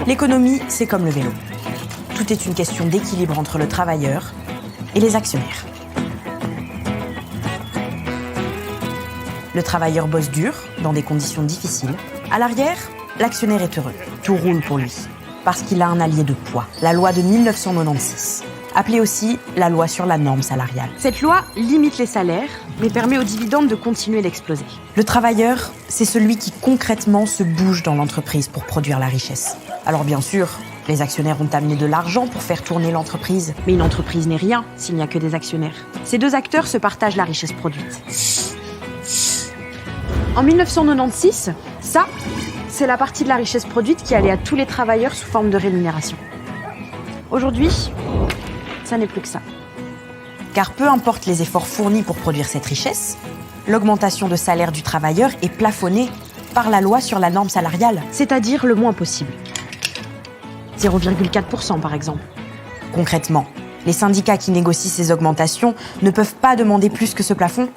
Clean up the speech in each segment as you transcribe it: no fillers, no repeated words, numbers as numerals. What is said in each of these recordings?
L'économie, c'est comme le vélo. Tout est une question d'équilibre entre le travailleur et les actionnaires. Le travailleur bosse dur, dans des conditions difficiles. À l'arrière, l'actionnaire est heureux. Tout roule pour lui. Parce qu'il a un allié de poids, la loi de 1996, appelée aussi la loi sur la norme salariale. Cette loi limite les salaires, mais permet aux dividendes de continuer d'exploser. Le travailleur, c'est celui qui concrètement se bouge dans l'entreprise pour produire la richesse. Alors bien sûr, les actionnaires ont amené de l'argent pour faire tourner l'entreprise. Mais une entreprise n'est rien s'il n'y a que des actionnaires. Ces deux acteurs se partagent la richesse produite. En 1996, ça, c'est la partie de la richesse produite qui allait à tous les travailleurs sous forme de rémunération. Aujourd'hui, ça n'est plus que ça. Car peu importe les efforts fournis pour produire cette richesse, l'augmentation de salaire du travailleur est plafonnée par la loi sur la norme salariale, c'est-à-dire le moins possible. 0,4% par exemple. Concrètement, les syndicats qui négocient ces augmentations ne peuvent pas demander plus que ce plafond.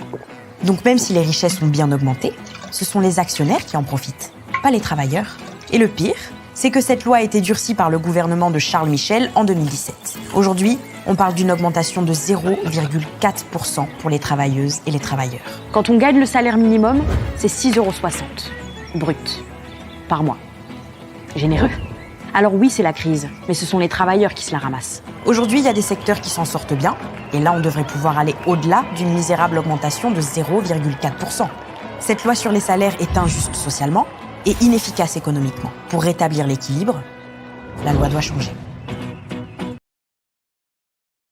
Donc même si les richesses ont bien augmenté, ce sont les actionnaires qui en profitent, pas les travailleurs. Et le pire, c'est que cette loi a été durcie par le gouvernement de Charles Michel en 2017. Aujourd'hui, on parle d'une augmentation de 0,4% pour les travailleuses et les travailleurs. Quand on gagne le salaire minimum, c'est 6,60 € brut par mois. Généreux. Alors oui, c'est la crise, mais ce sont les travailleurs qui se la ramassent. Aujourd'hui, il y a des secteurs qui s'en sortent bien, et là, on devrait pouvoir aller au-delà d'une misérable augmentation de 0,4%. Cette loi sur les salaires est injuste socialement et inefficace économiquement. Pour rétablir l'équilibre, la loi doit changer.